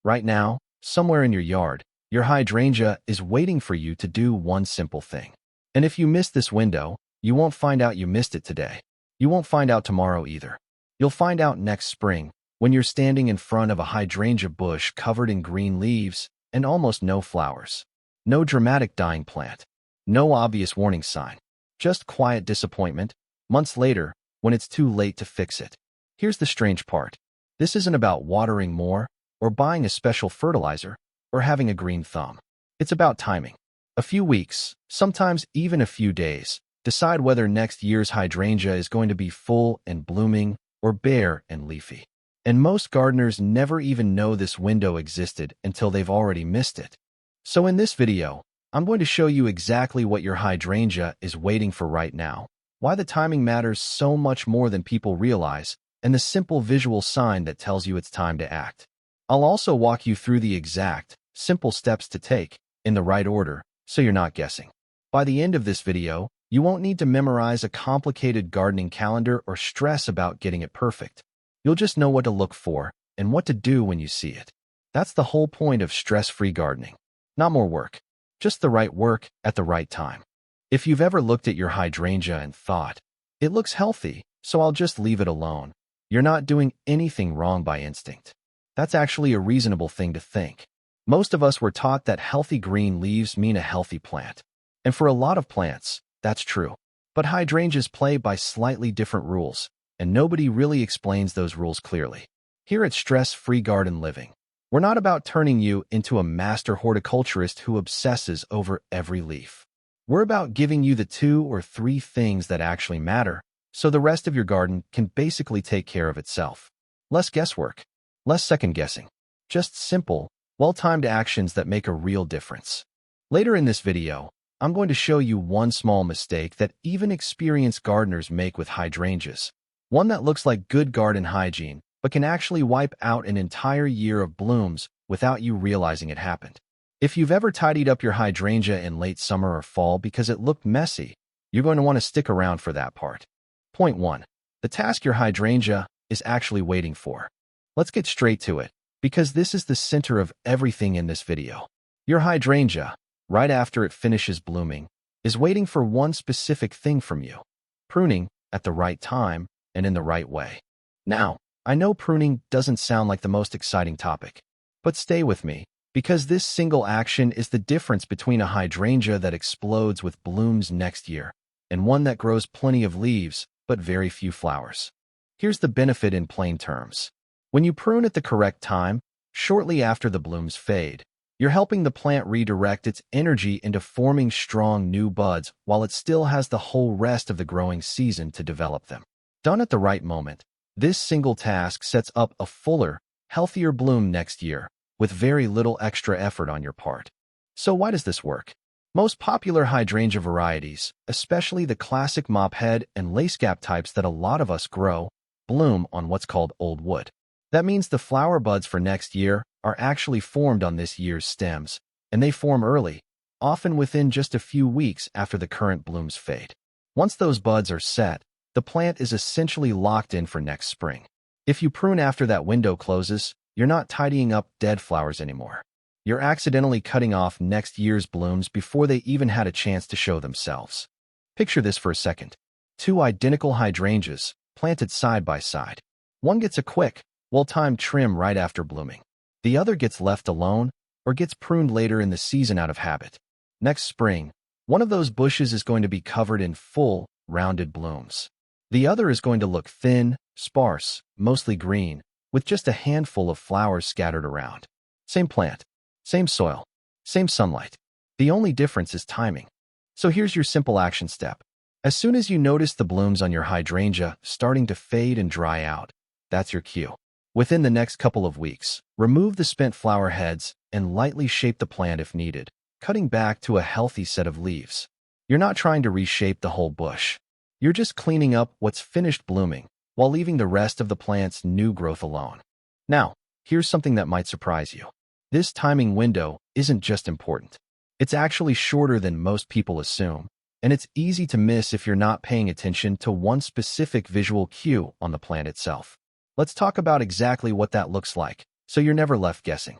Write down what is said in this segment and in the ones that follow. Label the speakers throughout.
Speaker 1: Right now, somewhere in your yard, your hydrangea is waiting for you to do one simple thing. And if you miss this window, you won't find out you missed it today. You won't find out tomorrow either. You'll find out next spring when you're standing in front of a hydrangea bush covered in green leaves and almost no flowers. No dramatic dying plant. No obvious warning sign. Just quiet disappointment, months later, when it's too late to fix it. Here's the strange part. This isn't about watering more, or buying a special fertilizer, or having a green thumb. It's about timing. A few weeks, sometimes even a few days, decide whether next year's hydrangea is going to be full and blooming or bare and leafy. And most gardeners never even know this window existed until they've already missed it. So in this video, I'm going to show you exactly what your hydrangea is waiting for right now, why the timing matters so much more than people realize, and the simple visual sign that tells you it's time to act. I'll also walk you through the exact, simple steps to take, in the right order, so you're not guessing. By the end of this video, you won't need to memorize a complicated gardening calendar or stress about getting it perfect. You'll just know what to look for and what to do when you see it. That's the whole point of stress-free gardening. Not more work, just the right work at the right time. If you've ever looked at your hydrangea and thought, it looks healthy, so I'll just leave it alone, you're not doing anything wrong by instinct. That's actually a reasonable thing to think. Most of us were taught that healthy green leaves mean a healthy plant. And for a lot of plants, that's true. But hydrangeas play by slightly different rules, and nobody really explains those rules clearly. Here at Stress-Free Garden Living, we're not about turning you into a master horticulturist who obsesses over every leaf. We're about giving you the 2 or 3 things that actually matter, so the rest of your garden can basically take care of itself. Less guesswork, less second-guessing, just simple, well-timed actions that make a real difference. Later in this video, I'm going to show you one small mistake that even experienced gardeners make with hydrangeas, one that looks like good garden hygiene, but can actually wipe out an entire year of blooms without you realizing it happened. If you've ever tidied up your hydrangea in late summer or fall because it looked messy, you're going to want to stick around for that part. Point 1. The task your hydrangea is actually waiting for. Let's get straight to it, because this is the center of everything in this video. Your hydrangea, right after it finishes blooming, is waiting for one specific thing from you: pruning at the right time and in the right way. Now, I know pruning doesn't sound like the most exciting topic, but stay with me, because this single action is the difference between a hydrangea that explodes with blooms next year and one that grows plenty of leaves but very few flowers. Here's the benefit in plain terms. When you prune at the correct time, shortly after the blooms fade, you're helping the plant redirect its energy into forming strong new buds while it still has the whole rest of the growing season to develop them. Done at the right moment, this single task sets up a fuller, healthier bloom next year with very little extra effort on your part. So why does this work? Most popular hydrangea varieties, especially the classic mophead and lacecap types that a lot of us grow, bloom on what's called old wood. That means the flower buds for next year are actually formed on this year's stems, and they form early, often within just a few weeks after the current blooms fade. Once those buds are set, the plant is essentially locked in for next spring. If you prune after that window closes, you're not tidying up dead flowers anymore. You're accidentally cutting off next year's blooms before they even had a chance to show themselves. Picture this for a second. 2 identical hydrangeas, planted side by side. One gets a quick, well-timed trim right after blooming. The other gets left alone or gets pruned later in the season out of habit. Next spring, one of those bushes is going to be covered in full, rounded blooms. The other is going to look thin, sparse, mostly green, with just a handful of flowers scattered around. Same plant, same soil, same sunlight. The only difference is timing. So here's your simple action step. As soon as you notice the blooms on your hydrangea starting to fade and dry out, that's your cue. Within the next couple of weeks, remove the spent flower heads and lightly shape the plant if needed, cutting back to a healthy set of leaves. You're not trying to reshape the whole bush. You're just cleaning up what's finished blooming while leaving the rest of the plant's new growth alone. Now, here's something that might surprise you. This timing window isn't just important. It's actually shorter than most people assume, and it's easy to miss if you're not paying attention to one specific visual cue on the plant itself. Let's talk about exactly what that looks like, so you're never left guessing.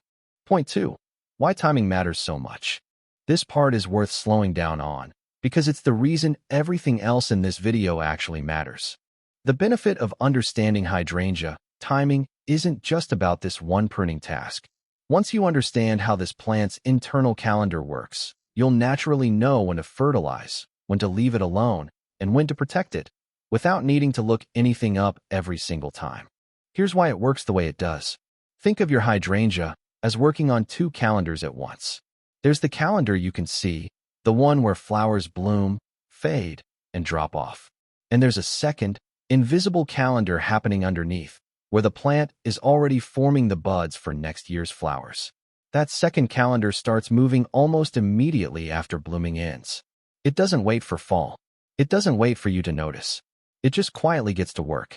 Speaker 1: Point 2. Why timing matters so much. This part is worth slowing down on, because it's the reason everything else in this video actually matters. The benefit of understanding hydrangea timing isn't just about this one pruning task. Once you understand how this plant's internal calendar works, you'll naturally know when to fertilize, when to leave it alone, and when to protect it, without needing to look anything up every single time. Here's why it works the way it does. Think of your hydrangea as working on two calendars at once. There's the calendar you can see, the one where flowers bloom, fade, and drop off. And there's a second, invisible calendar happening underneath, where the plant is already forming the buds for next year's flowers. That second calendar starts moving almost immediately after blooming ends. It doesn't wait for fall. It doesn't wait for you to notice. It just quietly gets to work.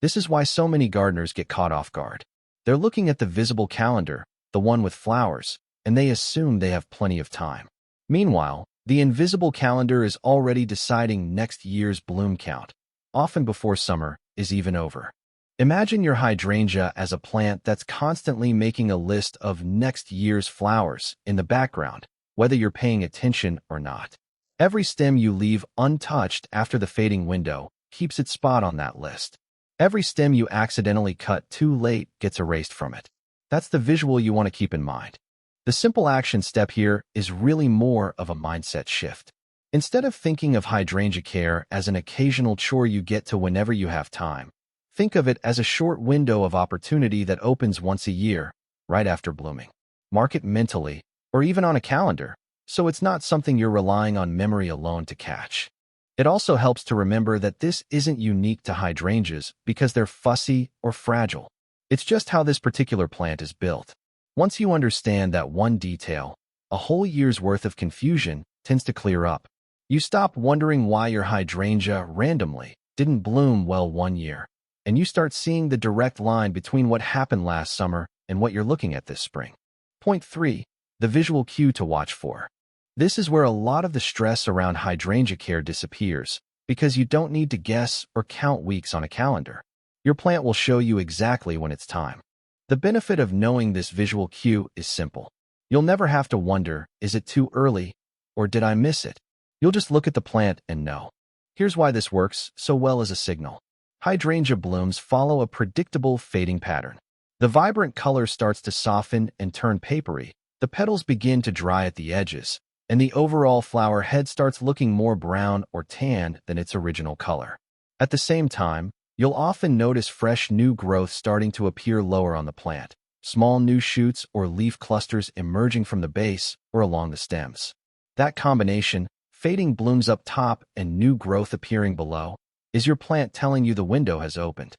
Speaker 1: This is why so many gardeners get caught off guard. They're looking at the visible calendar, the one with flowers, and they assume they have plenty of time. Meanwhile, the invisible calendar is already deciding next year's bloom count, often before summer is even over. Imagine your hydrangea as a plant that's constantly making a list of next year's flowers in the background, whether you're paying attention or not. Every stem you leave untouched after the fading window keeps its spot on that list. Every stem you accidentally cut too late gets erased from it. That's the visual you want to keep in mind. The simple action step here is really more of a mindset shift. Instead of thinking of hydrangea care as an occasional chore you get to whenever you have time, think of it as a short window of opportunity that opens once a year, right after blooming. Mark it mentally, or even on a calendar, so it's not something you're relying on memory alone to catch. It also helps to remember that this isn't unique to hydrangeas because they're fussy or fragile. It's just how this particular plant is built. Once you understand that one detail, a whole year's worth of confusion tends to clear up. You stop wondering why your hydrangea randomly didn't bloom well one year, and you start seeing the direct line between what happened last summer and what you're looking at this spring. Point 3. The visual cue to watch for. This is where a lot of the stress around hydrangea care disappears, because you don't need to guess or count weeks on a calendar. Your plant will show you exactly when it's time. The benefit of knowing this visual cue is simple. You'll never have to wonder, is it too early, or did I miss it? You'll just look at the plant and know. Here's why this works so well as a signal. Hydrangea blooms follow a predictable fading pattern. The vibrant color starts to soften and turn papery, the petals begin to dry at the edges, and the overall flower head starts looking more brown or tan than its original color. At the same time, you'll often notice fresh new growth starting to appear lower on the plant, small new shoots or leaf clusters emerging from the base or along the stems. That combination, fading blooms up top and new growth appearing below, is your plant telling you the window has opened.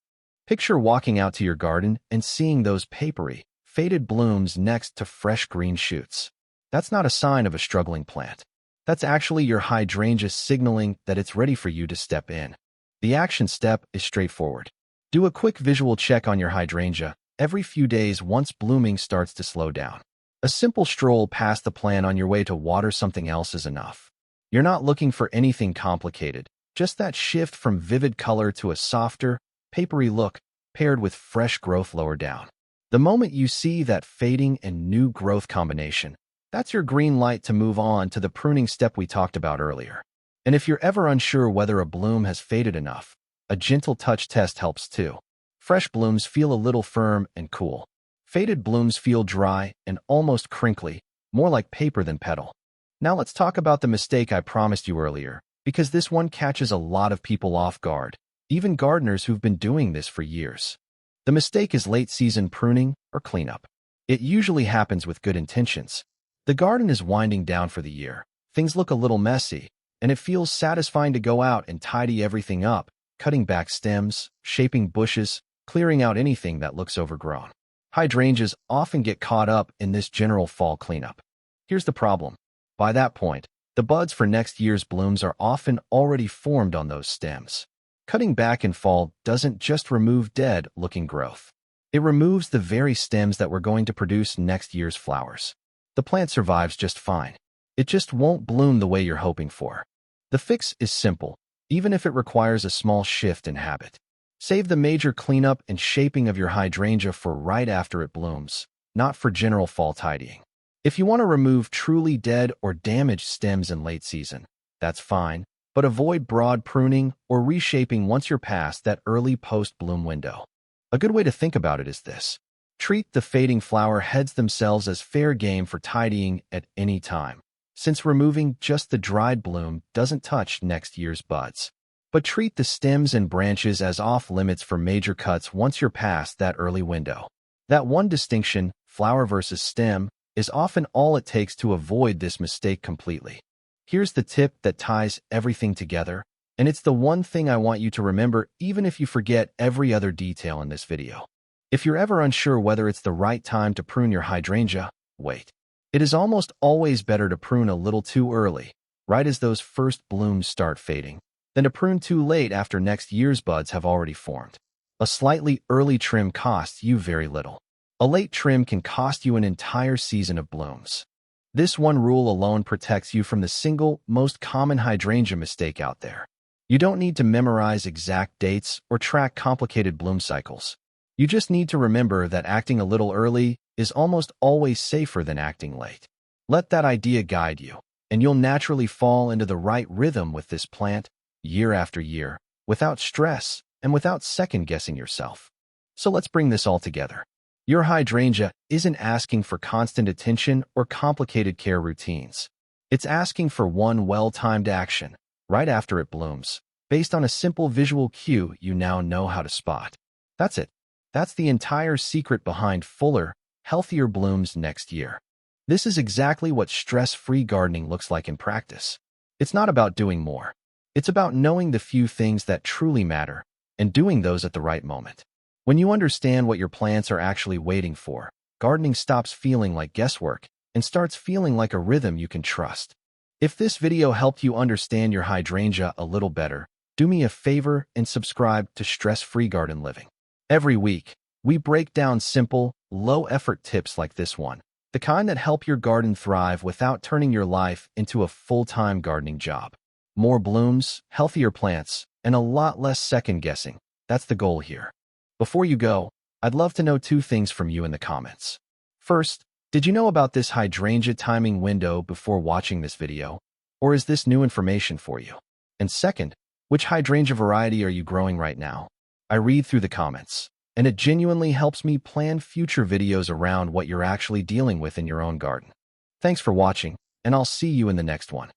Speaker 1: Picture walking out to your garden and seeing those papery, faded blooms next to fresh green shoots. That's not a sign of a struggling plant. That's actually your hydrangea signaling that it's ready for you to step in. The action step is straightforward. Do a quick visual check on your hydrangea every few days once blooming starts to slow down. A simple stroll past the plant on your way to water something else is enough. You're not looking for anything complicated, just that shift from vivid color to a softer, papery look paired with fresh growth lower down. The moment you see that fading and new growth combination, that's your green light to move on to the pruning step we talked about earlier. And if you're ever unsure whether a bloom has faded enough, a gentle touch test helps too. Fresh blooms feel a little firm and cool. Faded blooms feel dry and almost crinkly, more like paper than petal. Now let's talk about the mistake I promised you earlier, because this one catches a lot of people off guard, even gardeners who've been doing this for years. The mistake is late-season pruning or cleanup. It usually happens with good intentions. The garden is winding down for the year. Things look a little messy, and it feels satisfying to go out and tidy everything up, cutting back stems, shaping bushes, clearing out anything that looks overgrown. Hydrangeas often get caught up in this general fall cleanup. Here's the problem. By that point, the buds for next year's blooms are often already formed on those stems. Cutting back in fall doesn't just remove dead-looking growth. It removes the very stems that were going to produce next year's flowers. The plant survives just fine. It just won't bloom the way you're hoping for. The fix is simple, even if it requires a small shift in habit. Save the major cleanup and shaping of your hydrangea for right after it blooms, not for general fall tidying. If you want to remove truly dead or damaged stems in late season, that's fine, but avoid broad pruning or reshaping once you're past that early post-bloom window. A good way to think about it is this. Treat the fading flower heads themselves as fair game for tidying at any time, since removing just the dried bloom doesn't touch next year's buds. But treat the stems and branches as off-limits for major cuts once you're past that early window. That one distinction, flower versus stem, is often all it takes to avoid this mistake completely. Here's the tip that ties everything together, and it's the one thing I want you to remember even if you forget every other detail in this video. If you're ever unsure whether it's the right time to prune your hydrangea, wait. It is almost always better to prune a little too early, right as those first blooms start fading, than to prune too late after next year's buds have already formed. A slightly early trim costs you very little. A late trim can cost you an entire season of blooms. This one rule alone protects you from the single, most common hydrangea mistake out there. You don't need to memorize exact dates or track complicated bloom cycles. You just need to remember that acting a little early is almost always safer than acting late. Let that idea guide you, and you'll naturally fall into the right rhythm with this plant, year after year, without stress and without second-guessing yourself. So let's bring this all together. Your hydrangea isn't asking for constant attention or complicated care routines. It's asking for one well-timed action, right after it blooms, based on a simple visual cue you now know how to spot. That's it. That's the entire secret behind fuller, healthier blooms next year. This is exactly what stress-free gardening looks like in practice. It's not about doing more. It's about knowing the few things that truly matter and doing those at the right moment. When you understand what your plants are actually waiting for, gardening stops feeling like guesswork and starts feeling like a rhythm you can trust. If this video helped you understand your hydrangea a little better, do me a favor and subscribe to Stress-Free Garden Living. Every week, we break down simple, low-effort tips like this one, the kind that help your garden thrive without turning your life into a full-time gardening job. More blooms, healthier plants, and a lot less second-guessing. That's the goal here. Before you go, I'd love to know two things from you in the comments. First, did you know about this hydrangea timing window before watching this video? Or is this new information for you? And second, which hydrangea variety are you growing right now? I read through the comments, and it genuinely helps me plan future videos around what you're actually dealing with in your own garden. Thanks for watching, and I'll see you in the next one.